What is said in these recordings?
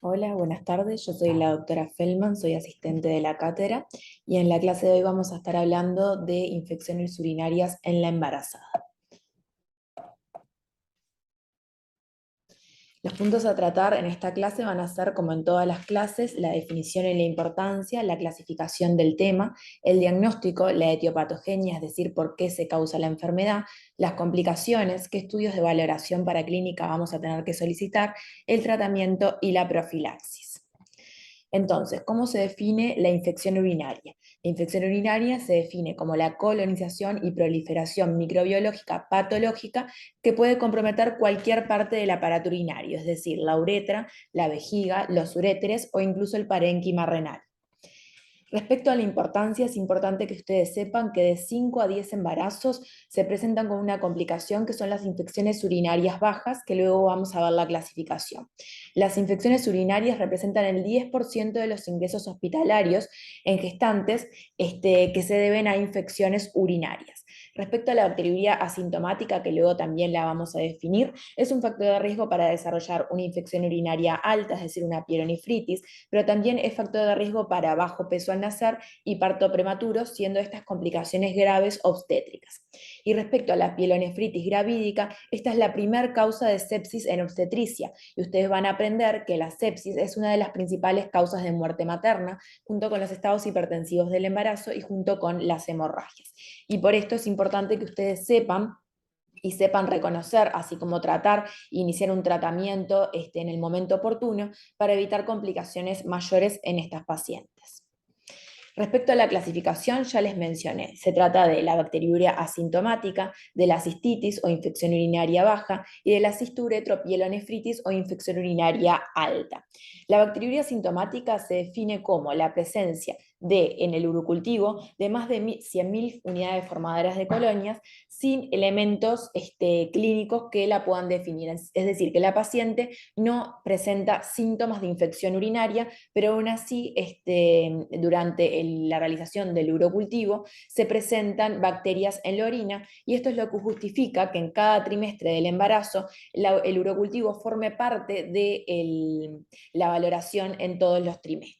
Hola, buenas tardes. Yo soy la doctora Feldman, soy asistente de la cátedra y en la clase de hoy vamos a estar hablando de infecciones urinarias en la embarazada. Los puntos a tratar en esta clase van a ser, como en todas las clases, la definición y la importancia, la clasificación del tema, el diagnóstico, la etiopatogenia, es decir, por qué se causa la enfermedad, las complicaciones, qué estudios de valoración paraclínica vamos a tener que solicitar, el tratamiento y la profilaxis. Entonces, ¿cómo se define la infección urinaria? La infección urinaria se define como la colonización y proliferación microbiológica patológica que puede comprometer cualquier parte del aparato urinario, es decir, la uretra, la vejiga, los uréteres o incluso el parénquima renal. Respecto a la importancia, es importante que ustedes sepan que de 5 a 10 embarazos se presentan con una complicación que son las infecciones urinarias bajas, que luego vamos a ver la clasificación. Las infecciones urinarias representan el 10% de los ingresos hospitalarios en gestantes que se deben a infecciones urinarias. Respecto a la bacteriuria asintomática, que luego también la vamos a definir, es un factor de riesgo para desarrollar una infección urinaria alta, es decir, una pielonefritis, pero también es factor de riesgo para bajo peso al nacer y parto prematuro, siendo estas complicaciones graves obstétricas. Y respecto a la pielonefritis gravídica, esta es la primera causa de sepsis en obstetricia, y ustedes van a aprender que la sepsis es una de las principales causas de muerte materna, junto con los estados hipertensivos del embarazo y junto con las hemorragias. Y por esto es importante que ustedes sepan y sepan reconocer, así como tratar e iniciar un tratamiento en el momento oportuno para evitar complicaciones mayores en estas pacientes. Respecto a la clasificación, ya les mencioné, se trata de la bacteriuria asintomática, de la cistitis o infección urinaria baja y de la cisturetropielonefritis o infección urinaria alta. La bacteriuria asintomática se define como la presencia en el urocultivo de más de 100.000 unidades formadoras de colonias sin elementos clínicos que la puedan definir. Es decir, que la paciente no presenta síntomas de infección urinaria, pero aún así durante la realización del urocultivo se presentan bacterias en la orina y esto es lo que justifica que en cada trimestre del embarazo el urocultivo forme parte de la valoración en todos los trimestres.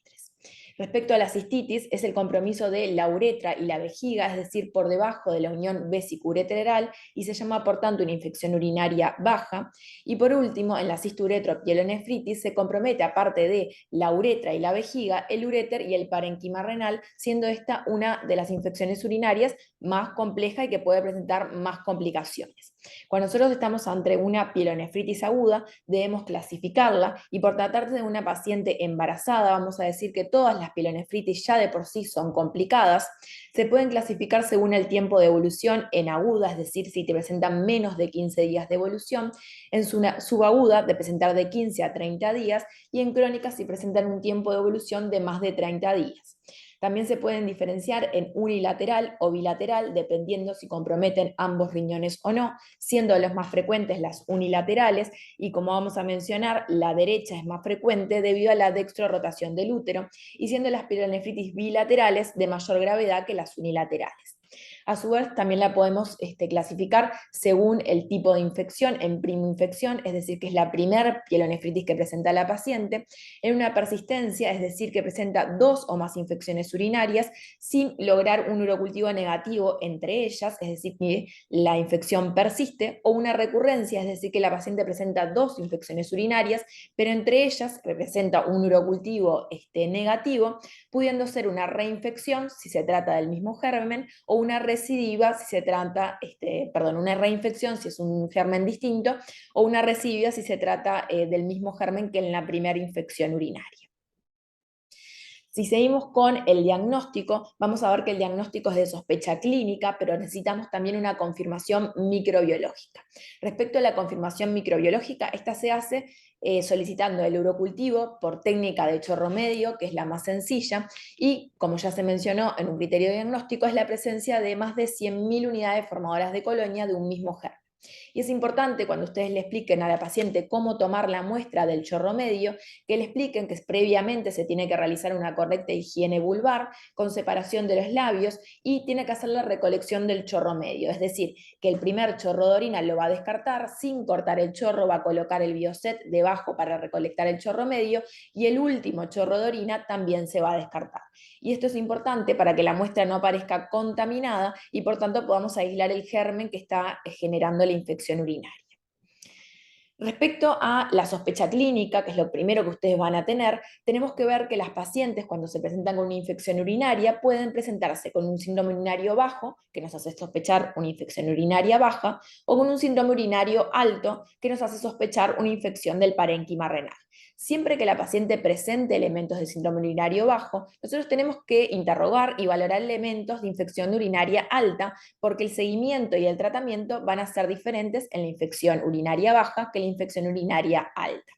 Respecto a la cistitis, es el compromiso de la uretra y la vejiga, es decir, por debajo de la unión vesico-ureteral, y se llama por tanto una infección urinaria baja. Y por último, en la cisturetropielonefritis se compromete, aparte de la uretra y la vejiga, el uréter y el parénquima renal, siendo esta una de las infecciones urinarias más compleja y que puede presentar más complicaciones. Cuando nosotros estamos ante una pielonefritis aguda, debemos clasificarla y por tratarse de una paciente embarazada, vamos a decir que todas las pielonefritis ya de por sí son complicadas, se pueden clasificar según el tiempo de evolución en aguda, es decir, si te presentan menos de 15 días de evolución, en su subaguda de presentar de 15 a 30 días y en crónica si presentan un tiempo de evolución de más de 30 días. También se pueden diferenciar en unilateral o bilateral, dependiendo si comprometen ambos riñones o no, siendo los más frecuentes las unilaterales, y como vamos a mencionar, la derecha es más frecuente debido a la dextrorotación del útero, y siendo las pielonefritis bilaterales de mayor gravedad que las unilaterales. A su vez, también la podemos clasificar según el tipo de infección, en primoinfección, es decir, que es la primera pielonefritis que presenta la paciente, en una persistencia, es decir, que presenta 2 o más infecciones urinarias sin lograr un urocultivo negativo entre ellas, es decir, que la infección persiste, o una recurrencia, es decir, que la paciente presenta 2 infecciones urinarias, pero entre ellas representa un urocultivo negativo, pudiendo ser una reinfección si se trata del mismo germen o una recidiva si se trata, una reinfección si es un germen distinto o una recidiva si se trata del mismo germen que en la primera infección urinaria. Si seguimos con el diagnóstico, vamos a ver que el diagnóstico es de sospecha clínica, pero necesitamos también una confirmación microbiológica. Respecto a la confirmación microbiológica, esta se hace solicitando el urocultivo por técnica de chorro medio, que es la más sencilla, y como ya se mencionó en un criterio diagnóstico, es la presencia de más de 100.000 unidades formadoras de colonia de un mismo germen. Y es importante cuando ustedes le expliquen a la paciente cómo tomar la muestra del chorro medio, que le expliquen que previamente se tiene que realizar una correcta higiene vulvar con separación de los labios y tiene que hacer la recolección del chorro medio, es decir, que el primer chorro de orina lo va a descartar sin cortar el chorro, va a colocar el bioset debajo para recolectar el chorro medio y el último chorro de orina también se va a descartar. Y esto es importante para que la muestra no aparezca contaminada y por tanto podamos aislar el germen que está generando la infección urinaria. Respecto a la sospecha clínica, que es lo primero que ustedes van a tener, tenemos que ver que las pacientes cuando se presentan con una infección urinaria pueden presentarse con un síndrome urinario bajo, que nos hace sospechar una infección urinaria baja, o con un síndrome urinario alto, que nos hace sospechar una infección del parénquima renal. Siempre que la paciente presente elementos de síndrome urinario bajo, nosotros tenemos que interrogar y valorar elementos de infección urinaria alta, porque el seguimiento y el tratamiento van a ser diferentes en la infección urinaria baja que la infección urinaria alta.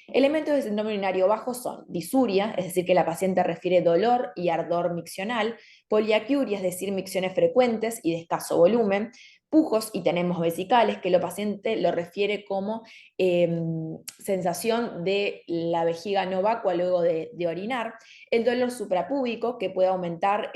Elementos de síndrome urinario bajo son disuria, es decir, que la paciente refiere dolor y ardor miccional, poliaquiuria, es decir, micciones frecuentes y de escaso volumen, pujos y tenemos vesicales, que el paciente lo refiere como sensación de la vejiga no vacua luego de orinar, el dolor suprapúbico, que puede aumentar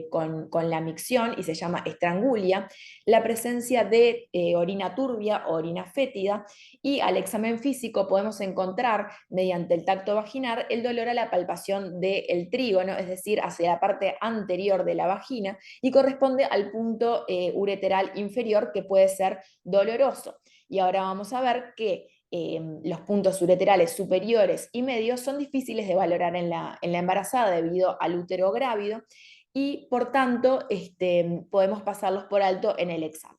con la micción y se llama estrangulia, la presencia de orina turbia o orina fétida, y al examen físico podemos encontrar, mediante el tacto vaginal, el dolor a la palpación del trígono, es decir, hacia la parte anterior de la vagina, y corresponde al punto ureteral inferior, que puede ser doloroso. Y ahora vamos a ver que los puntos ureterales superiores y medios son difíciles de valorar en la embarazada debido al útero grávido, y por tanto podemos pasarlos por alto en el examen.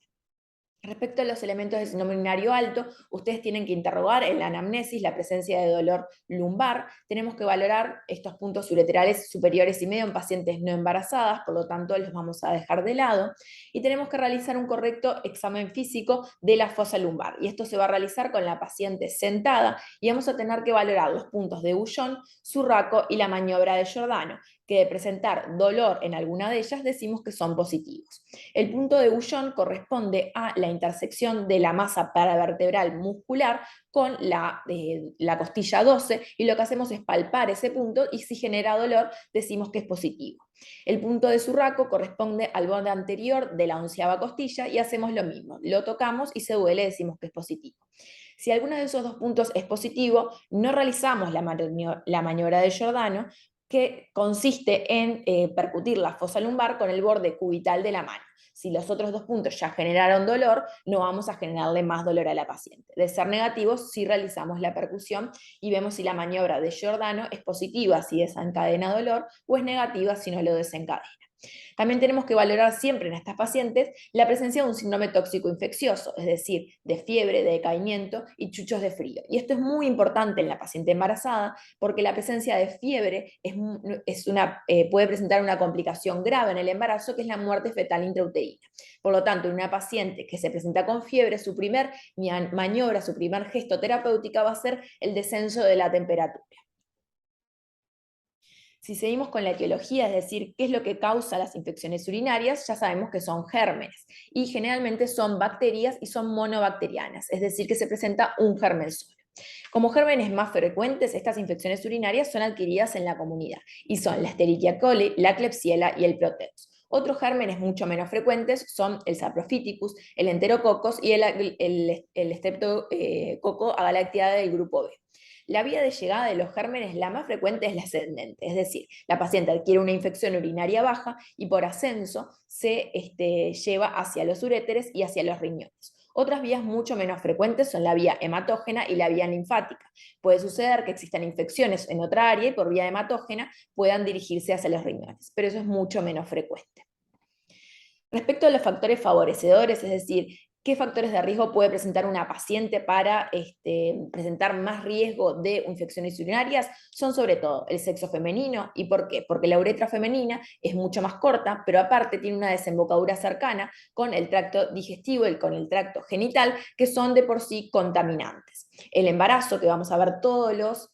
Respecto a los elementos de síndrome urinario alto, ustedes tienen que interrogar en la anamnesis la presencia de dolor lumbar. Tenemos que valorar estos puntos ureterales superiores y medio en pacientes no embarazadas, por lo tanto los vamos a dejar de lado. Y tenemos que realizar un correcto examen físico de la fosa lumbar. Y esto se va a realizar con la paciente sentada y vamos a tener que valorar los puntos de Bouchon, Surraco y la maniobra de Giordano, que de presentar dolor en alguna de ellas decimos que son positivos. El punto de Bouchon corresponde a la intersección de la masa paravertebral muscular con la costilla 12, y lo que hacemos es palpar ese punto y si genera dolor decimos que es positivo. El punto de Surraco corresponde al borde anterior de la 11ª costilla y hacemos lo mismo, lo tocamos y se duele, decimos que es positivo. Si alguno de esos dos puntos es positivo, no realizamos la maniobra de Giordano, que consiste en percutir la fosa lumbar con el borde cubital de la mano. Si los otros dos puntos ya generaron dolor, no vamos a generarle más dolor a la paciente. De ser negativos, si realizamos la percusión y vemos si la maniobra de Giordano es positiva si desencadena dolor o es negativa si no lo desencadena. También tenemos que valorar siempre en estas pacientes la presencia de un síndrome tóxico infeccioso, es decir, de fiebre, de decaimiento y chuchos de frío. Y esto es muy importante en la paciente embarazada porque la presencia de fiebre puede presentar una complicación grave en el embarazo, que es la muerte fetal intrauterina. Por lo tanto, en una paciente que se presenta con fiebre, su primer maniobra, su primer gesto terapéutica va a ser el descenso de la temperatura. Si seguimos con la etiología, es decir, qué es lo que causa las infecciones urinarias, ya sabemos que son gérmenes y generalmente son bacterias y son monobacterianas, es decir, que se presenta un germen solo. Como gérmenes más frecuentes, estas infecciones urinarias son adquiridas en la comunidad y son la Escherichia coli, la Klebsiella y el Proteus. Otros gérmenes mucho menos frecuentes son el Saprophyticus, el Enterococcus y el Streptococcus agalactidae del grupo B. La vía de llegada de los gérmenes, la más frecuente, es la ascendente, es decir, la paciente adquiere una infección urinaria baja y por ascenso se lleva hacia los uréteres y hacia los riñones. Otras vías mucho menos frecuentes son la vía hematógena y la vía linfática. Puede suceder que existan infecciones en otra área y por vía hematógena puedan dirigirse hacia los riñones, pero eso es mucho menos frecuente. Respecto a los factores favorecedores, es decir, qué factores de riesgo puede presentar una paciente para presentar más riesgo de infecciones urinarias, son sobre todo el sexo femenino. ¿Y por qué? Porque la uretra femenina es mucho más corta, pero aparte tiene una desembocadura cercana con el tracto digestivo y con el tracto genital, que son de por sí contaminantes. El embarazo, que vamos a ver todos los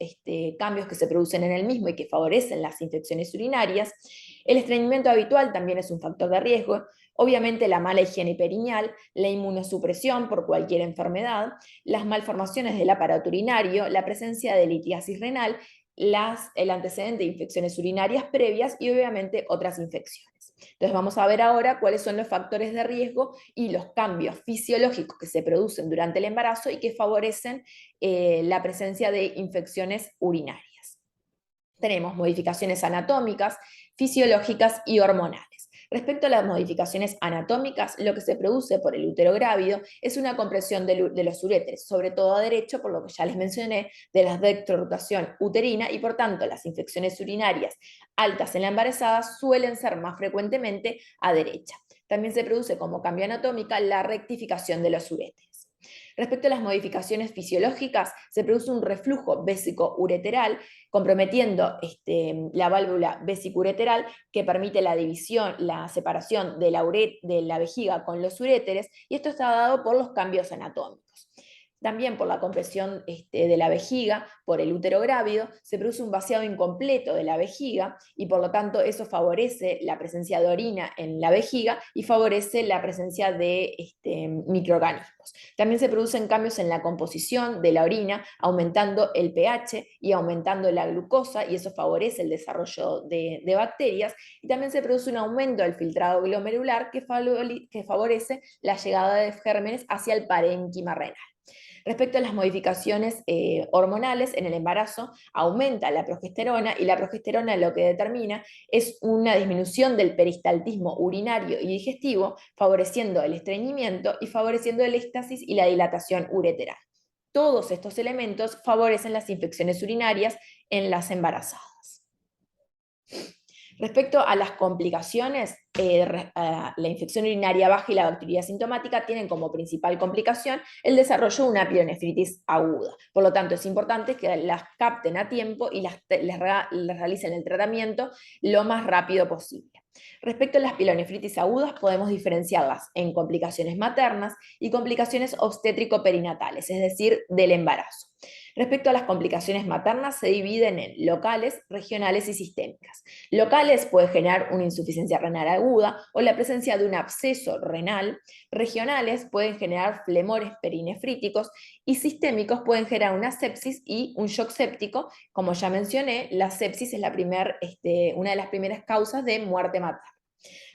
cambios que se producen en el mismo y que favorecen las infecciones urinarias. El estreñimiento habitual también es un factor de riesgo. Obviamente la mala higiene perineal, la inmunosupresión por cualquier enfermedad, las malformaciones del aparato urinario, la presencia de litiasis renal, el antecedente de infecciones urinarias previas y obviamente otras infecciones. Entonces vamos a ver ahora cuáles son los factores de riesgo y los cambios fisiológicos que se producen durante el embarazo y que favorecen la presencia de infecciones urinarias. Tenemos modificaciones anatómicas, fisiológicas y hormonales. Respecto a las modificaciones anatómicas, lo que se produce por el útero grávido es una compresión de los uréteres, sobre todo a derecho, por lo que ya les mencioné, de la dextrorotación uterina y por tanto las infecciones urinarias altas en la embarazada suelen ser más frecuentemente a derecha. También se produce como cambio anatómica la rectificación de los uréteres. Respecto a las modificaciones fisiológicas, se produce un reflujo vésico-ureteral comprometiendo la válvula vesicureteral que permite la división, la separación de la vejiga con los uréteres, y esto está dado por los cambios anatómicos. También por la compresión de la vejiga, por el útero grávido, se produce un vaciado incompleto de la vejiga y por lo tanto eso favorece la presencia de orina en la vejiga y favorece la presencia de microorganismos. También se producen cambios en la composición de la orina, aumentando el pH y aumentando la glucosa, y eso favorece el desarrollo de bacterias. Y también se produce un aumento del filtrado glomerular que favorece la llegada de gérmenes hacia el parénquima renal. Respecto a las modificaciones hormonales en el embarazo, aumenta la progesterona y la progesterona lo que determina es una disminución del peristaltismo urinario y digestivo, favoreciendo el estreñimiento y favoreciendo el éxtasis y la dilatación ureteral. Todos estos elementos favorecen las infecciones urinarias en las embarazadas. Respecto a las complicaciones, la infección urinaria baja y la bacteriuria sintomática tienen como principal complicación el desarrollo de una pielonefritis aguda. Por lo tanto, es importante que las capten a tiempo y les realicen el tratamiento lo más rápido posible. Respecto a las pielonefritis agudas, podemos diferenciarlas en complicaciones maternas y complicaciones obstétrico-perinatales, es decir, del embarazo. Respecto a las complicaciones maternas, se dividen en locales, regionales y sistémicas. Locales puede generar una insuficiencia renal aguda o la presencia de un absceso renal. Regionales pueden generar flemores perinefríticos y sistémicos pueden generar una sepsis y un shock séptico. Como ya mencioné, la sepsis es una de las primeras causas de muerte materna.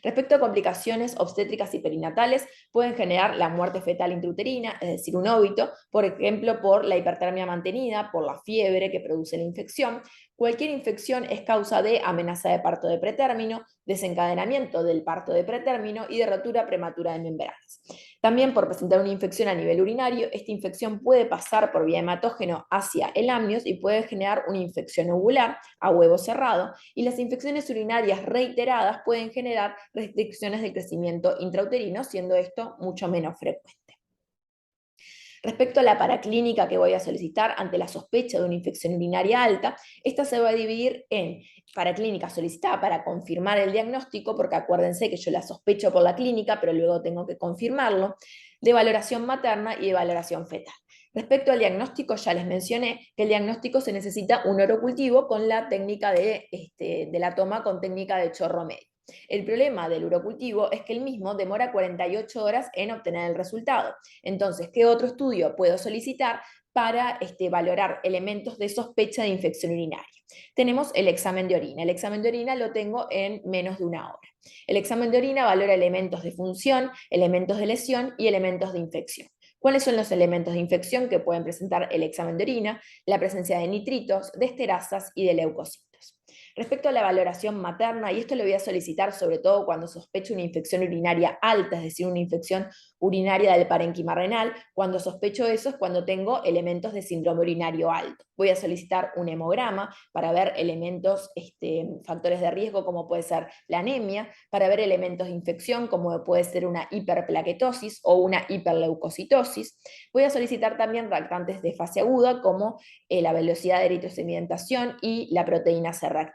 Respecto a complicaciones obstétricas y perinatales, pueden generar la muerte fetal intrauterina, es decir, un óbito, por ejemplo, por la hipertermia mantenida, por la fiebre que produce la infección. Cualquier infección es causa de amenaza de parto de pretérmino, desencadenamiento del parto de pretérmino y de rotura prematura de membranas. También por presentar una infección a nivel urinario, esta infección puede pasar por vía hematógeno hacia el amnios y puede generar una infección ovular a huevo cerrado, y las infecciones urinarias reiteradas pueden generar restricciones del crecimiento intrauterino, siendo esto mucho menos frecuente. Respecto a la paraclínica que voy a solicitar ante la sospecha de una infección urinaria alta, esta se va a dividir en paraclínica solicitada para confirmar el diagnóstico, porque acuérdense que yo la sospecho por la clínica, pero luego tengo que confirmarlo, de valoración materna y de valoración fetal. Respecto al diagnóstico, ya les mencioné que el diagnóstico se necesita un urocultivo con la técnica de la toma con técnica de chorro medio. El problema del urocultivo es que el mismo demora 48 horas en obtener el resultado. Entonces, ¿qué otro estudio puedo solicitar para valorar elementos de sospecha de infección urinaria? Tenemos el examen de orina. El examen de orina lo tengo en menos de una hora. El examen de orina valora elementos de función, elementos de lesión y elementos de infección. ¿Cuáles son los elementos de infección que pueden presentar el examen de orina? La presencia de nitritos, de esterasas y de leucocitos. Respecto a la valoración materna, y esto lo voy a solicitar sobre todo cuando sospecho una infección urinaria alta, es decir, una infección urinaria del parénquima renal. Cuando sospecho eso es cuando tengo elementos de síndrome urinario alto. Voy a solicitar un hemograma para ver elementos, factores de riesgo como puede ser la anemia, para ver elementos de infección como puede ser una hiperplaquetosis o una hiperleucocitosis. Voy a solicitar también reactantes de fase aguda como la velocidad de eritrosedimentación y la proteína C reactiva.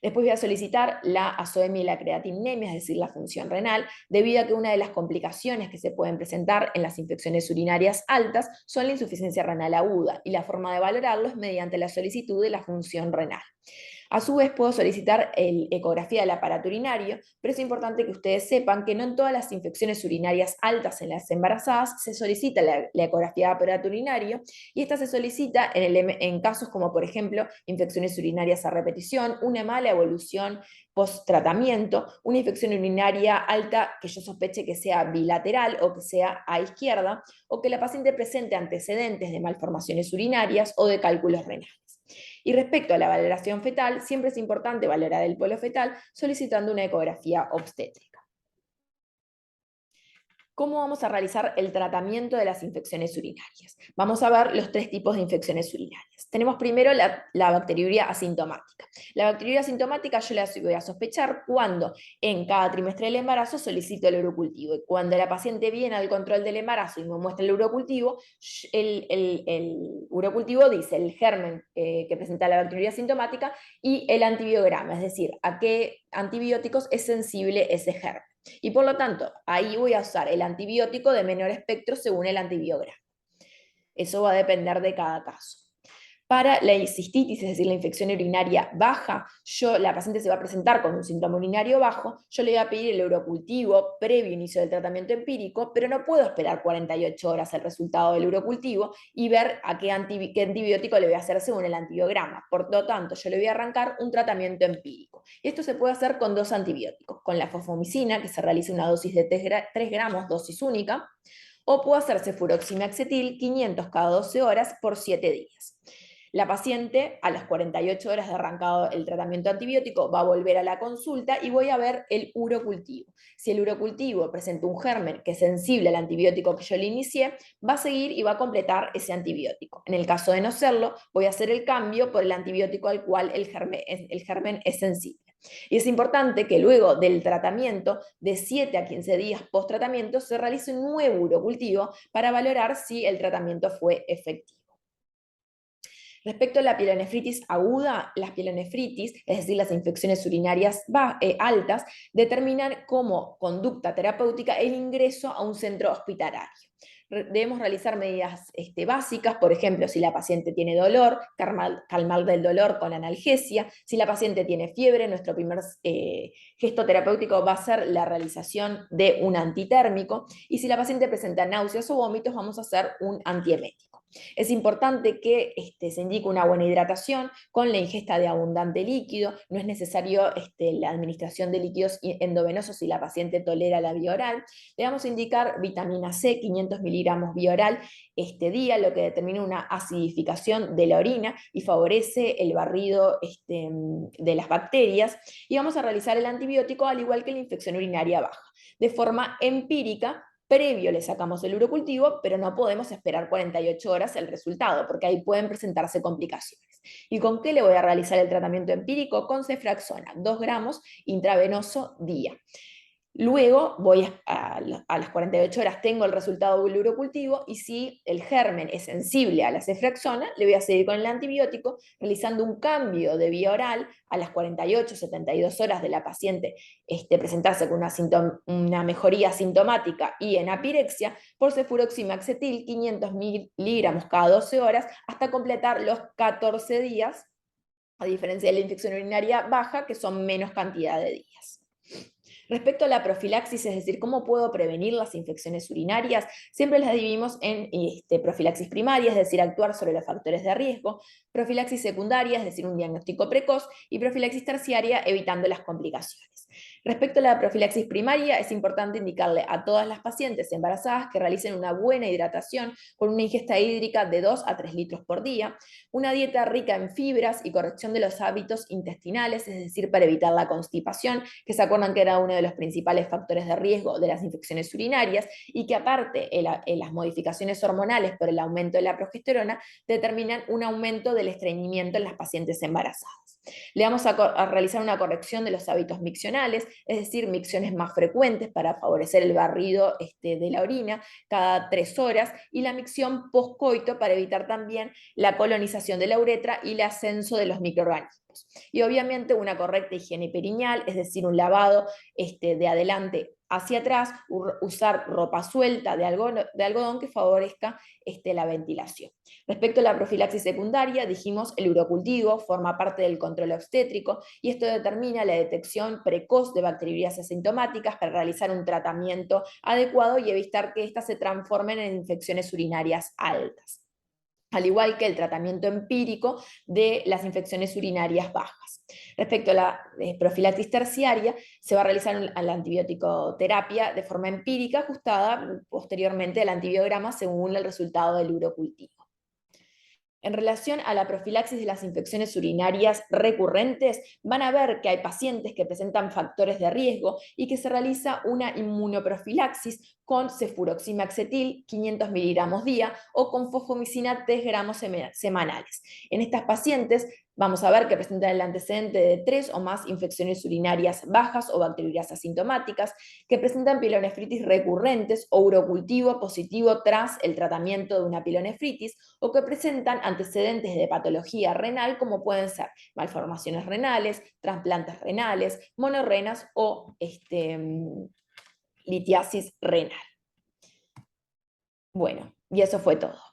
Después voy a solicitar la azoemia y la creatinemia, es decir, la función renal, debido a que una de las complicaciones que se pueden presentar en las infecciones urinarias altas son la insuficiencia renal aguda, y la forma de valorarlo es mediante la solicitud de la función renal. A su vez, puedo solicitar ecografía del aparato urinario, pero es importante que ustedes sepan que no en todas las infecciones urinarias altas en las embarazadas se solicita la ecografía del aparato urinario, y esta se solicita en casos como, por ejemplo, infecciones urinarias a repetición, una mala evolución post-tratamiento, una infección urinaria alta que yo sospeche que sea bilateral o que sea a izquierda, o que la paciente presente antecedentes de malformaciones urinarias o de cálculos renales. Y respecto a la valoración fetal, siempre es importante valorar el polo fetal solicitando una ecografía obstétrica. ¿Cómo vamos a realizar el tratamiento de las infecciones urinarias? Vamos a ver los tres tipos de infecciones urinarias. Tenemos primero la bacteriuria asintomática. La bacteriuria asintomática yo la voy a sospechar cuando en cada trimestre del embarazo solicito el urocultivo. Y cuando la paciente viene al control del embarazo y me muestra el urocultivo, el urocultivo dice el germen que presenta la bacteriuria asintomática y el antibiograma, es decir, a qué antibióticos es sensible ese germen. Y por lo tanto, ahí voy a usar el antibiótico de menor espectro según el antibiograma. Eso va a depender de cada caso. Para la cistitis, es decir, la infección urinaria baja, la paciente se va a presentar con un síntoma urinario bajo, yo le voy a pedir el urocultivo previo inicio del tratamiento empírico, pero no puedo esperar 48 horas el resultado del urocultivo y ver a qué antibiótico le voy a hacer según el antibiograma. Por lo tanto, yo le voy a arrancar un tratamiento empírico. Y esto se puede hacer con dos antibióticos, con la fosfomicina, que se realiza una dosis de 3 gramos, dosis única, o puedo hacerse furoximaxetil 500 cada 12 horas por 7 días. La paciente, a las 48 horas de arrancado el tratamiento antibiótico, va a volver a la consulta y voy a ver el urocultivo. Si el urocultivo presenta un germen que es sensible al antibiótico que yo le inicié, va a seguir y va a completar ese antibiótico. En el caso de no serlo, voy a hacer el cambio por el antibiótico al cual el germen es sensible. Y es importante que luego del tratamiento, de 7 a 15 días post tratamiento, se realice un nuevo urocultivo para valorar si el tratamiento fue efectivo. Respecto a la pielonefritis aguda, las pielonefritis, es decir, las infecciones urinarias altas, determinan como conducta terapéutica el ingreso a un centro hospitalario. Debemos realizar medidas básicas, por ejemplo, si la paciente tiene dolor, calmar del dolor con analgesia. Si la paciente tiene fiebre, nuestro primer gesto terapéutico va a ser la realización de un antitérmico, y si la paciente presenta náuseas o vómitos, vamos a hacer un antiemético. Es importante que se indique una buena hidratación con la ingesta de abundante líquido. No es necesario la administración de líquidos endovenosos si la paciente tolera la vía oral. Le vamos a indicar vitamina C, 500 miligramos vía oral este día, lo que determina una acidificación de la orina y favorece el barrido de las bacterias. Y vamos a realizar el antibiótico al igual que la infección urinaria baja. De forma empírica, previo le sacamos el urocultivo, pero no podemos esperar 48 horas el resultado, porque ahí pueden presentarse complicaciones. ¿Y con qué le voy a realizar el tratamiento empírico? Con ceftriaxona, 2 gramos intravenoso día. Luego a las 48 horas tengo el resultado del urocultivo, y si el germen es sensible a la ceftriaxona, le voy a seguir con el antibiótico, realizando un cambio de vía oral a las 48, 72 horas de la paciente presentarse con una mejoría sintomática y en apirexia, por cefuroximaxetil 500 miligramos cada 12 horas hasta completar los 14 días, a diferencia de la infección urinaria baja, que son menos cantidad de días. Respecto a la profilaxis, es decir, cómo puedo prevenir las infecciones urinarias, siempre las dividimos en profilaxis primaria, es decir, actuar sobre los factores de riesgo; profilaxis secundaria, es decir, un diagnóstico precoz; y profilaxis terciaria, evitando las complicaciones. Respecto a la profilaxis primaria, es importante indicarle a todas las pacientes embarazadas que realicen una buena hidratación con una ingesta hídrica de 2 a 3 litros por día, una dieta rica en fibras y corrección de los hábitos intestinales, es decir, para evitar la constipación, que se acuerdan que era uno de los principales factores de riesgo de las infecciones urinarias, y que aparte las modificaciones hormonales por el aumento de la progesterona determinan un aumento del estreñimiento en las pacientes embarazadas. Le vamos a realizar una corrección de los hábitos miccionales, es decir, micciones más frecuentes para favorecer el barrido de la orina cada 3 horas, y la micción postcoito para evitar también la colonización de la uretra y el ascenso de los microorganismos. Y obviamente una correcta higiene perineal, es decir, un lavado de adelante hacia atrás, usar ropa suelta de algodón que favorezca la ventilación. Respecto a la profilaxis secundaria, dijimos el urocultivo forma parte del control obstétrico y esto determina la detección precoz de bacteriurias asintomáticas para realizar un tratamiento adecuado y evitar que éstas se transformen en infecciones urinarias altas, al igual que el tratamiento empírico de las infecciones urinarias bajas. Respecto a la profilaxis terciaria, se va a realizar la antibiótico-terapia de forma empírica ajustada posteriormente al antibiograma según el resultado del urocultivo. En relación a la profilaxis de las infecciones urinarias recurrentes, van a ver que hay pacientes que presentan factores de riesgo y que se realiza una inmunoprofilaxis con cefuroximaxetil 500 miligramos día o con fosfomicina 3 gramos semanales. En estas pacientes vamos a ver que presentan el antecedente de 3 o más infecciones urinarias bajas o bacteriurias asintomáticas, que presentan pielonefritis recurrentes o urocultivo positivo tras el tratamiento de una pielonefritis, o que presentan antecedentes de patología renal como pueden ser malformaciones renales, trasplantes renales, monorrenas o litiasis renal. Bueno, y eso fue todo.